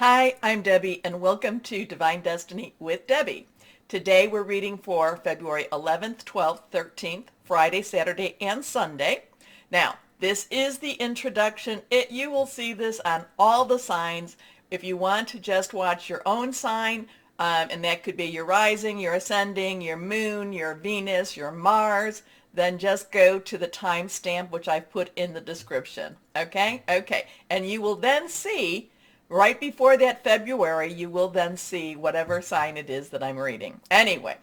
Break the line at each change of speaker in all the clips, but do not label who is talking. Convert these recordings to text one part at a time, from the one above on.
Hi, I'm Debbie, and welcome to Divine Destiny with Debbie. Today we're reading for February 11th, 12th, 13th, Friday, Saturday, and Sunday. Now, this is the introduction. You will see this on all the signs. If you want to just watch your own sign, and that could be your rising, your ascending, your moon, your Venus, your Mars, then just go to the timestamp, which I've put in the description. Okay? Okay. And you will then see right before that February, you will then see whatever sign it is that I'm reading. Anyway,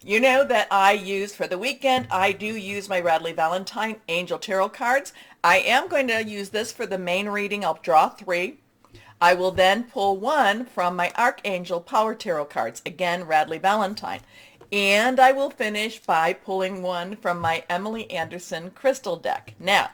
you know that I use, for the weekend, I do use my Radley Valentine Angel Tarot cards. I am going to use this for the main reading. I'll draw 3. I will then pull 1 from my Archangel Power Tarot cards. Again, Radley Valentine. And I will finish by pulling 1 from my Emily Anderson Crystal deck. Now,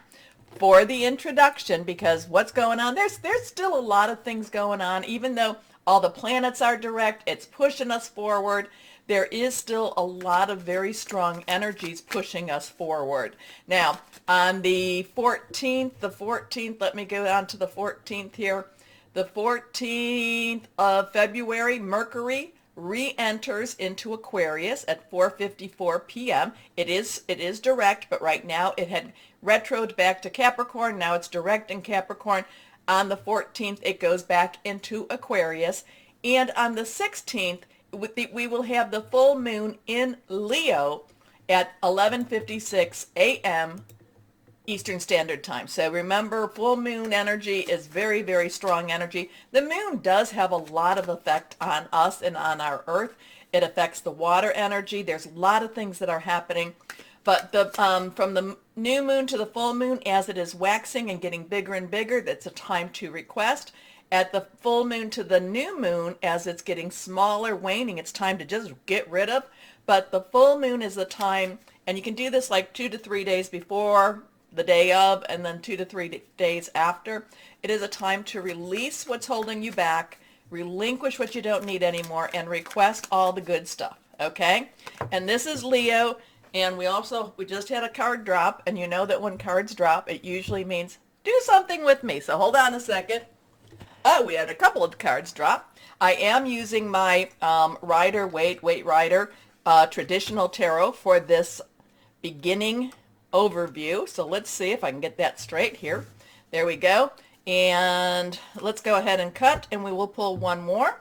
for the introduction, because what's going on, there's still a lot of things going on. Even though all the planets are direct, it's pushing us forward. There is still a lot of very strong energies pushing us forward. Now, on the 14th, let me go on to the 14th here. The 14th of February, Mercury re-enters into Aquarius at 4:54 p.m. It is direct, but right now it had retroed back to Capricorn. Now it's direct in Capricorn. On the 14th, it goes back into Aquarius. And on the 16th, we will have the full moon in Leo at 11:56 a.m. Eastern Standard Time. So remember, full moon energy is very, very strong energy. The moon does have a lot of effect on us and on our earth. It affects the water energy. There's a lot of things that are happening. But from the new moon to the full moon, as it is waxing and getting bigger and bigger, that's a time to request. At the full moon to the new moon, as it's getting smaller, waning, it's time to just get rid of. But the full moon is the time, and you can do this like 2 to 3 days before, the day of, and then 2 to 3 days after. It is a time to release what's holding you back, relinquish what you don't need anymore, and request all the good stuff. Okay? And this is Leo, and we just had a card drop, and you know that when cards drop, it usually means do something with me. So hold on a second. Oh, we had a couple of cards drop. I am using my Wait Rider traditional tarot for this beginning overview. So let's see if I can get that straight here. There we go. And let's go ahead and cut, and we will pull 1 more.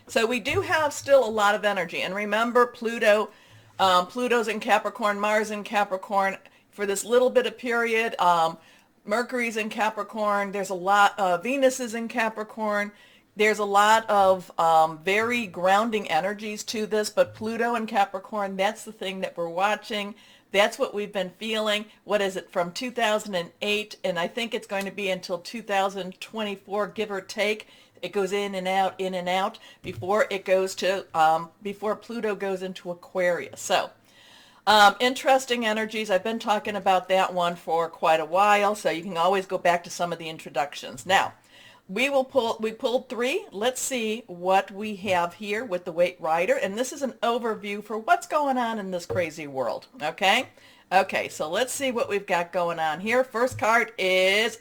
So we do have still a lot of energy. And remember, Pluto's in Capricorn, Mars in Capricorn for this little bit of period. Mercury's in Capricorn. There's a lot of Venus is in Capricorn. There's a lot of very grounding energies to this, but Pluto and Capricorn, that's the thing that we're watching. That's what we've been feeling. What is it, from 2008, and I think it's going to be until 2024, give or take. It goes in and out, before it goes to, before Pluto goes into Aquarius. So, interesting energies. I've been talking about that one for quite a while, so you can always go back to some of the introductions. Now, we pulled 3. Let's see what we have here with the Wait Rider. And this is an overview for what's going on in this crazy world. Okay? Okay, so let's see what we've got going on here. First card is,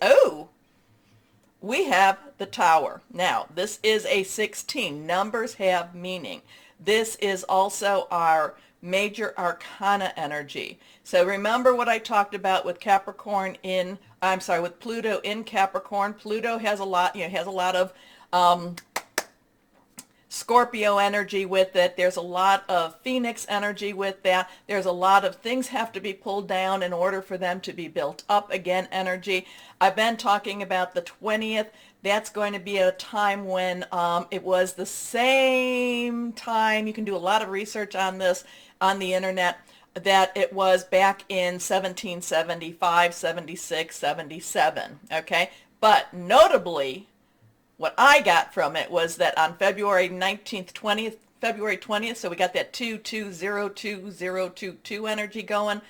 we have the Tower. Now, this is a 16. Numbers have meaning. This is also our major arcana energy. So remember what I talked about with with Pluto in Capricorn. Pluto has a lot, has a lot of Scorpio energy with it. There's a lot of Phoenix energy with that. There's a lot of things have to be pulled down in order for them to be built up again energy. I've been talking about the 20th. That's going to be a time when it was the same time. You can do a lot of research on this on the internet, that it was back in 1775, 76, 77. Okay? But notably, what I got from it was that on February 19th, 20th, February 20th, so we got that 220222 energy going.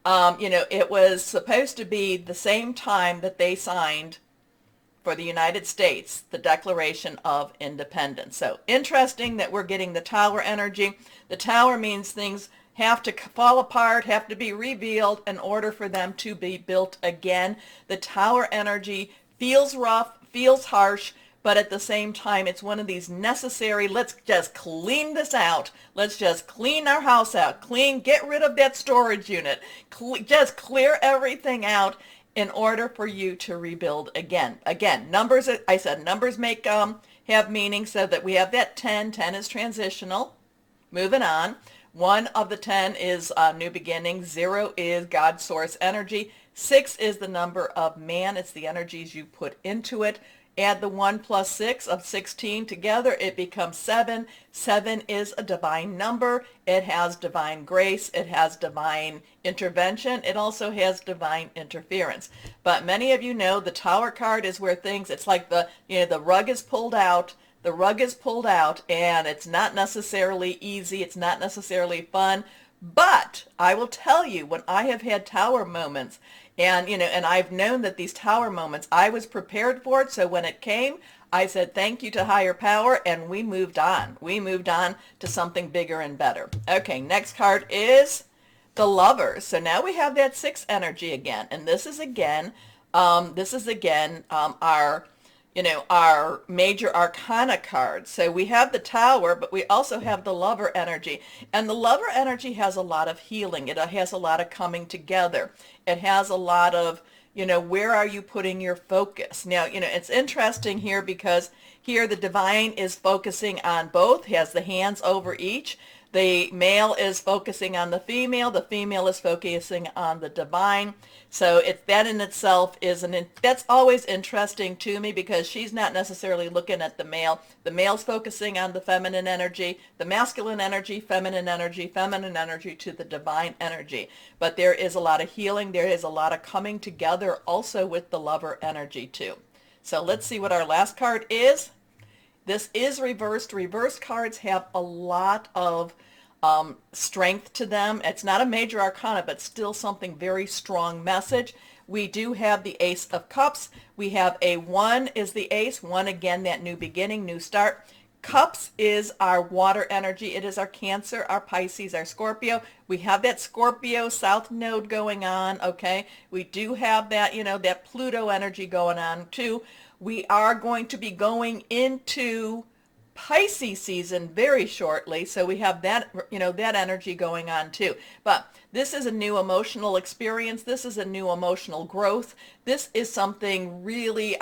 It was supposed to be the same time that they signed for the United States the Declaration of Independence. So interesting that we're getting the Tower energy. The Tower means things have to fall apart, have to be revealed in order for them to be built again. The Tower energy feels rough, feels harsh, but at the same time, it's one of these necessary, let's just clean this out. Let's just clean our house out. Get rid of that storage unit. Just clear everything out in order for you to rebuild again. Again, numbers, I said numbers have meaning, so that we have that 10. 10 is transitional. Moving on. 1 of the 10 is new beginning. 0 is God source energy. 6 is the number of man. It's the energies you put into it. Add the 1 plus 6 of 16 together, it becomes 7. 7 is a divine number. It has divine grace. It has divine intervention. It also has divine interference. But many of you know the Tower card is where things, it's like the rug is pulled out. The rug is pulled out, and it's not necessarily easy. It's not necessarily fun. But I will tell you, when I have had Tower moments, and I've known that these Tower moments, I was prepared for it. So when it came, I said thank you to higher power, and we moved on. We moved on to something bigger and better. Okay, next card is the Lovers. So now we have that 6 energy again, and this is again our major arcana cards. So we have the Tower, but we also have the Lover energy. And the Lover energy has a lot of healing. It has a lot of coming together. It has a lot of, where are you putting your focus? Now, it's interesting here because here the divine is focusing on both, has the hands over each. The male is focusing on the female is focusing on the divine. So that in itself that's always interesting to me, because she's not necessarily looking at the male. The male's focusing on the feminine energy, the masculine energy, feminine energy to the divine energy. But there is a lot of healing. There is a lot of coming together also with the Lover energy too. So let's see what our last card is. This is reversed. Reversed cards have a lot of strength to them. It's not a major arcana, but still something very strong message. We do have the Ace of Cups. We have a 1 is the Ace. 1, again, that new beginning, new start. Cups is our water energy. It is our Cancer, our Pisces, our Scorpio. We have that Scorpio South Node going on, okay? We do have that, that Pluto energy going on too. We are going to be going into Pisces season very shortly, so we have that, that energy going on too. But this is a new emotional experience. This is a new emotional growth. This is something really,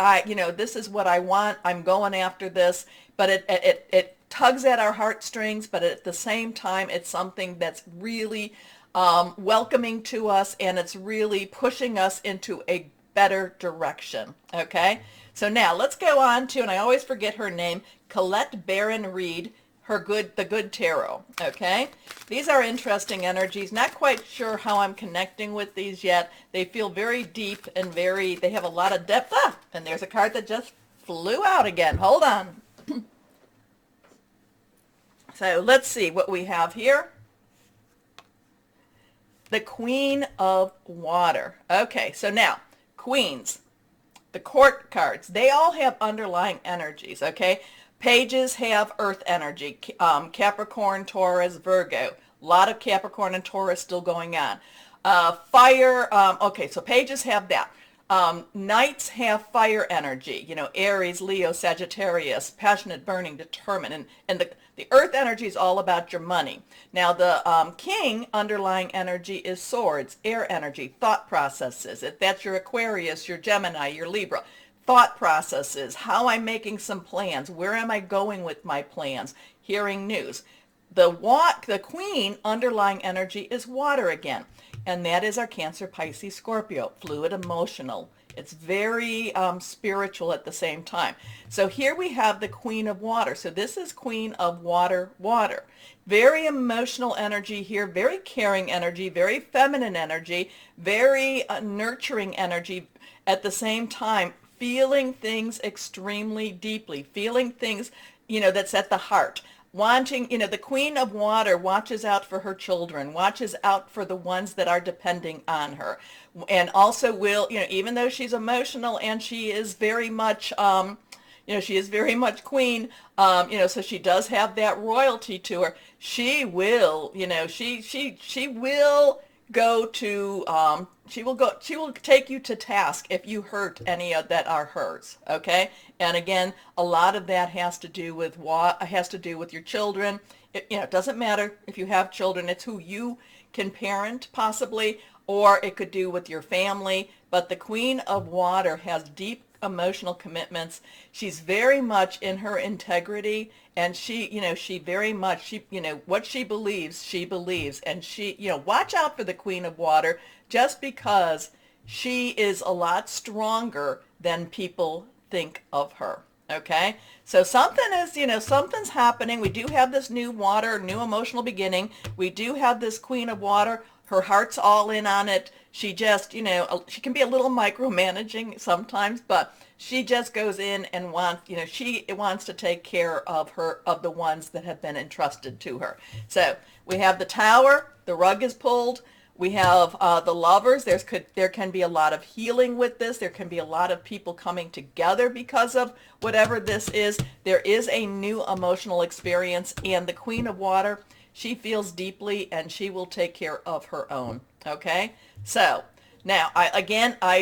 this is what I want. I'm going after this, but it tugs at our heartstrings, but at the same time, it's something that's really welcoming to us, and it's really pushing us into a better direction, okay? So now let's go on to, and I always forget her name, Colette Baron Reed, the Good Tarot, okay? These are interesting energies. Not quite sure how I'm connecting with these yet. They feel very deep and they have a lot of depth. And there's a card that just flew out again. Hold on. So let's see what we have here. The Queen of Water. Okay, so now, Queens. The Court cards, they all have underlying energies, okay? Pages have earth energy, Capricorn, Taurus, Virgo. A lot of Capricorn and Taurus still going on. Fire, okay, so pages have that. Knights have fire energy, Aries, Leo, Sagittarius, passionate, burning, determined. And the earth energy is all about your money. Now the king underlying energy is swords, air energy, thought processes. If that's your Aquarius, your Gemini, your Libra. Thought processes, how I'm making some plans, where am I going with my plans, hearing news. The queen underlying energy is water again, and that is our Cancer, Pisces, Scorpio, fluid, emotional. It's very spiritual at the same time. So here we have the Queen of Water. So this is Queen of Water, water. Very emotional energy here, very caring energy, very feminine energy, very nurturing energy at the same time. Feeling things extremely deeply, feeling things, that's at the heart. Wanting, the Queen of Water watches out for her children, watches out for the ones that are depending on her. And also will, even though she's emotional and she is very much, she is very much queen, so she does have that royalty to her. She will, she will go to she will take you to task if you hurt any of that are hers, okay? And again, a lot of that has to do with your children. It doesn't matter if you have children, it's who you can parent possibly, or it could do with your family. But the Queen of Water has deep emotional commitments. She's very much in her integrity, and she very much, what she believes, and watch out for the Queen of Water, just because she is a lot stronger than people think of her. Okay, so something's happening. We do have this new water, new emotional beginning. We do have this Queen of Water. Her heart's all in on it. She just, she can be a little micromanaging sometimes, but she just goes in and she wants to take care of the ones that have been entrusted to her. So we have the Tower, the rug is pulled. We have the Lovers. There can be a lot of healing with this. There can be a lot of people coming together because of whatever this is. There is a new emotional experience, and the Queen of Water, she feels deeply, and she will take care of her own. Okay? So now,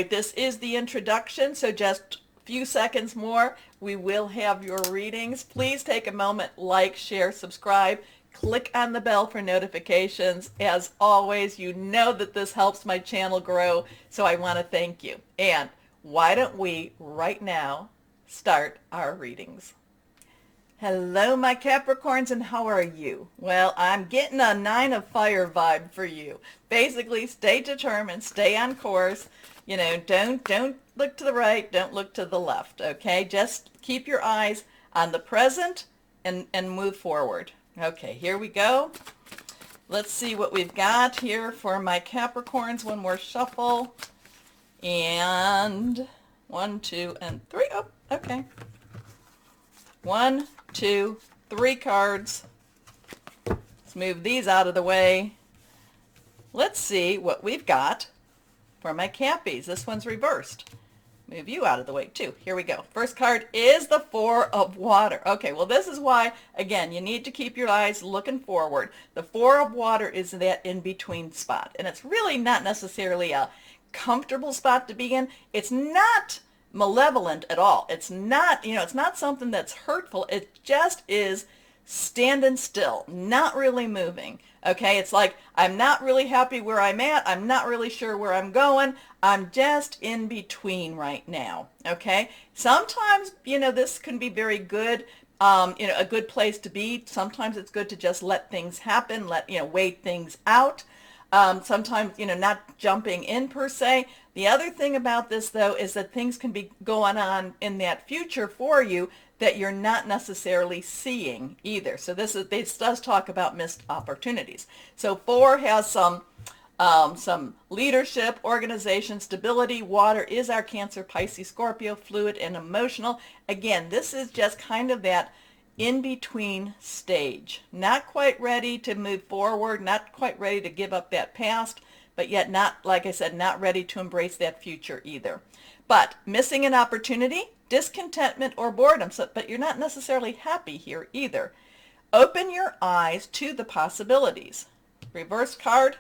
this is the introduction, so just a few seconds more. We will have your readings. Please take a moment, like, share, subscribe. Click on the bell for notifications. As always, you know that this helps my channel grow, so I want to thank you. And why don't we, right now, start our readings. Hello, my Capricorns, and how are you? Well, I'm getting a 9 of Fire vibe for you. Basically, stay determined, stay on course. Don't look to the right, don't look to the left, okay? Just keep your eyes on the present and move forward. Okay, here we go. Let's see what we've got here for my Capricorns. One more shuffle. And 1, 2, and 3. Oh, okay. 1, 2, 3 cards. Let's move these out of the way. Let's see what we've got for my Cappies. This one's reversed. Move you out of the way too. Here we go. First card is the 4 of Water. Okay, well, this is why, again, you need to keep your eyes looking forward. The 4 of Water is that in-between spot, and it's really not necessarily a comfortable spot to be in. It's not malevolent at all. It's not, it's not something that's hurtful. It just is standing still, not really moving. Okay, it's like, I'm not really happy where I'm at. I'm not really sure where I'm going. I'm just in between right now. Okay, sometimes, this can be very good, a good place to be. Sometimes it's good to just let things happen, wait things out. Sometimes, not jumping in per se. The other thing about this, though, is that things can be going on in that future for you that you're not necessarily seeing either. So this does talk about missed opportunities. So 4 has some leadership, organization, stability. Water is our Cancer, Pisces, Scorpio, fluid and emotional. Again, this is just kind of that in-between stage. Not quite ready to move forward, not quite ready to give up that past, but yet not, like I said, not ready to embrace that future either. But missing an opportunity, discontentment, or boredom, but you're not necessarily happy here either. Open your eyes to the possibilities. Reverse card,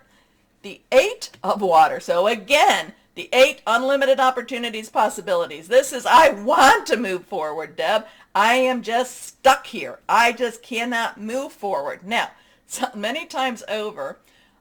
the 8 of Water. So again, the 8, unlimited opportunities, possibilities. This is, I want to move forward, Deb. I am just stuck here. I just cannot move forward. Now, so many times over,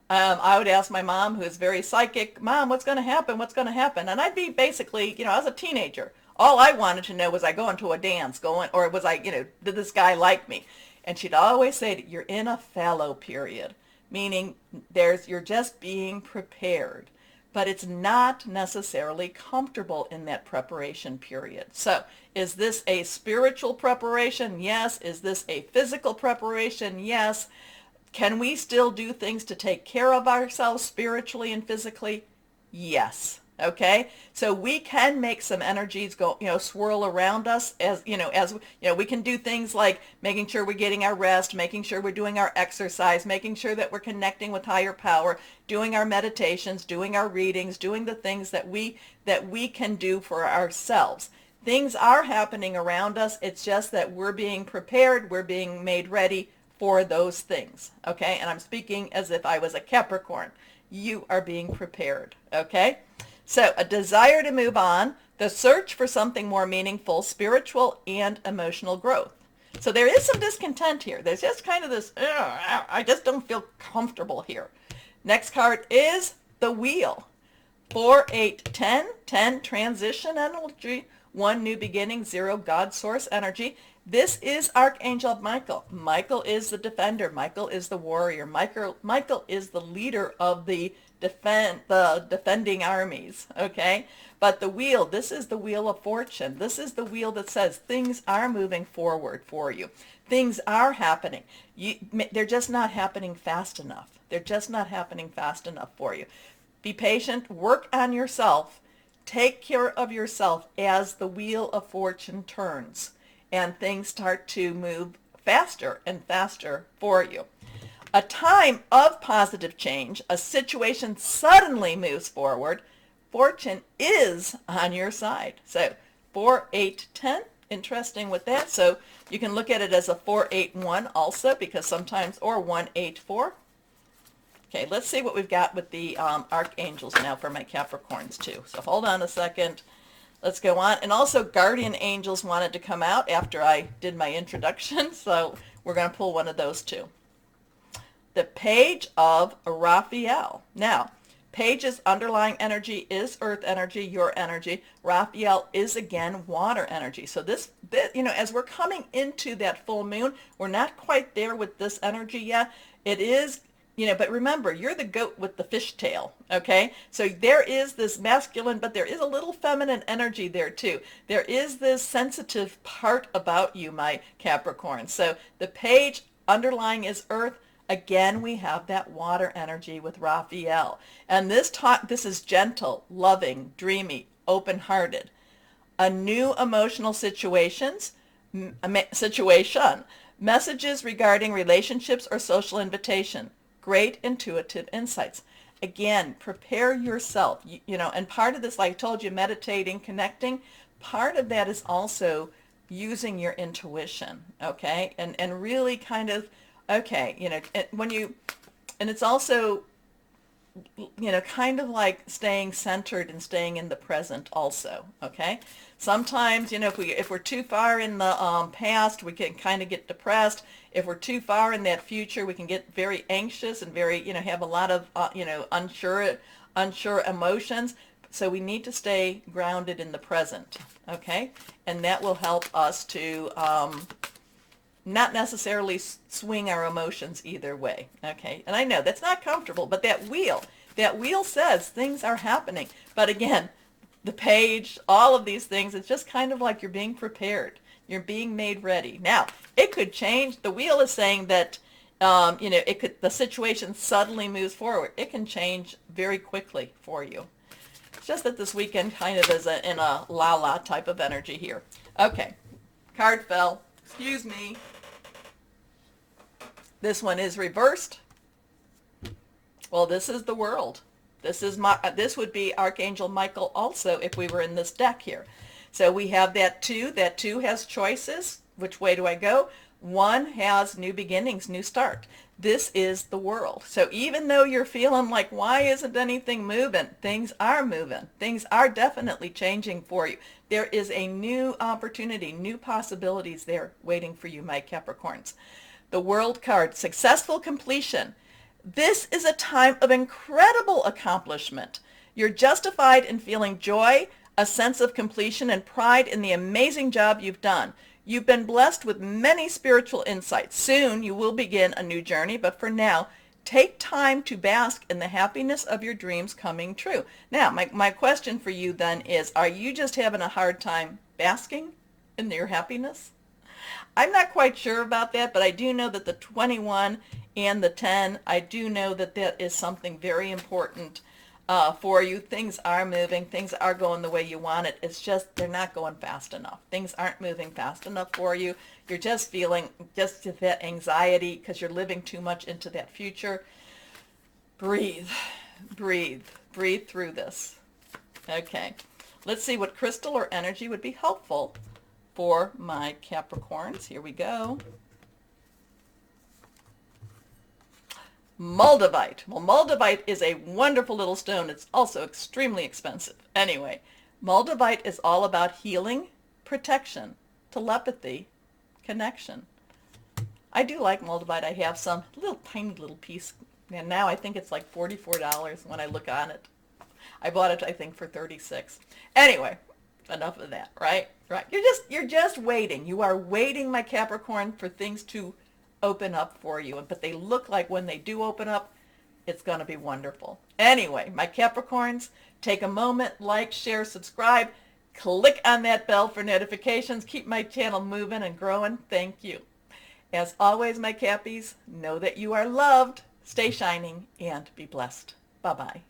I would ask my mom, who is very psychic, Mom, what's going to happen? What's going to happen? And I'd be basically, as a teenager, all I wanted to know was I going to a dance, or was I, did this guy like me? And she'd always say, you're in a fallow period, meaning you're just being prepared. But it's not necessarily comfortable in that preparation period. So is this a spiritual preparation? Yes. Is this a physical preparation? Yes. Can we still do things to take care of ourselves spiritually and physically? Yes. Okay, so we can make some energies go, swirl around us as we can do things like making sure we're getting our rest, making sure we're doing our exercise, making sure that we're connecting with higher power, doing our meditations, doing our readings, doing the things that we can do for ourselves. Things are happening around us. It's just that we're being prepared, we're being made ready for those things. Okay, and I'm speaking as if I was a Capricorn. You are being prepared, okay? So a desire to move on, the search for something more meaningful, spiritual and emotional growth. So there is some discontent here. There's just kind of this, I just don't feel comfortable here. Next card is the Wheel. 4, 8, 10. 10, transition energy. 1, new beginning. 0, God source energy. This is Archangel Michael. Michael is the defender. Michael is the warrior. Michael is the leader of the defending armies, okay? But the wheel, this is the wheel of fortune. This is the wheel that says things are moving forward for you. Things are happening. They're just not happening fast enough. They're just not happening fast enough for you. Be patient. Work on yourself. Take care of yourself as the wheel of fortune turns and things start to move faster and faster for you. A time of positive change, a situation suddenly moves forward, fortune is on your side. So 4, 8, 10, interesting with that. So you can look at it as a 4, 8, 1 also, because sometimes, or 1, 8, 4. Okay, let's see what we've got with the archangels now for my Capricorns too. So hold on a second. Let's go on. And also guardian angels wanted to come out after I did my introduction, so we're going to pull one of those too. The Page of Raphael. Now, Page's underlying energy is earth energy, your energy. Raphael is again water energy. So this, as we're coming into that full moon, we're not quite there with this energy yet. It is, but remember, you're the goat with the fishtail, okay? So there is this masculine, but there is a little feminine energy there too. There is this sensitive part about you, my Capricorn. So the Page underlying is earth. Again, we have that water energy with Raphael. And this is gentle, loving, dreamy, open-hearted. A new emotional situation, messages regarding relationships or social invitation. Great intuitive insights. Again, prepare yourself, and part of this, like I told you, meditating, connecting, part of that is also using your intuition, okay? And really kind of, okay, and it's also, kind of like staying centered and staying in the present also, okay? Sometimes, if we're too far in the past, we can kind of get depressed. If we're too far in that future, we can get very anxious and very, have a lot of, unsure emotions. So we need to stay grounded in the present, okay? And that will help us to not necessarily swing our emotions either way, okay? And I know that's not comfortable, but that wheel says things are happening. But again, the Page, all of these things, it's just kind of like you're being prepared. You're being made ready. Now, it could change. The wheel is saying that, the situation suddenly moves forward. It can change very quickly for you. It's just that this weekend kind of is in a la-la type of energy here. Okay, card fell. Excuse me. This one is reversed. Well, this is the World. This would be Archangel Michael also if we were in this deck here. So we have that 2. That 2 has choices. Which way do I go? 1 has new beginnings, new start. This is the World. So even though you're feeling like, why isn't anything moving? Things are moving. Things are definitely changing for you. There is a new opportunity, new possibilities there waiting for you, my Capricorns. The World card, successful completion. This is a time of incredible accomplishment. You're justified in feeling joy, a sense of completion, and pride in the amazing job you've done. You've been blessed with many spiritual insights. Soon you will begin a new journey, but for now, take time to bask in the happiness of your dreams coming true. Now, my question for you then is, are you just having a hard time basking in your happiness? I'm not quite sure about that, but I do know that the 21 and the 10, I do know that that is something very important for you. Things are moving. Things are going the way you want it. It's just they're not going fast enough. Things aren't moving fast enough for you. You're just feeling just that anxiety because you're living too much into that future. Breathe, breathe, breathe through this. Okay, let's see what crystal or energy would be helpful for my Capricorns. Here we go. Moldavite. Well, Moldavite is a wonderful little stone. It's also extremely expensive. Anyway, Moldavite is all about healing, protection, telepathy, connection. I do like Moldavite. I have some little tiny little piece, and now I think it's like $44 when I look on it. I bought it, I think, for $36. Anyway, enough of that, right? Right. You're just waiting. You are waiting, my Capricorn, for things to open up for you. But they look like when they do open up, it's going to be wonderful. Anyway, my Capricorns, take a moment, like, share, subscribe, click on that bell for notifications. Keep my channel moving and growing. Thank you. As always, my Cappies, know that you are loved, stay shining, and be blessed. Bye-bye.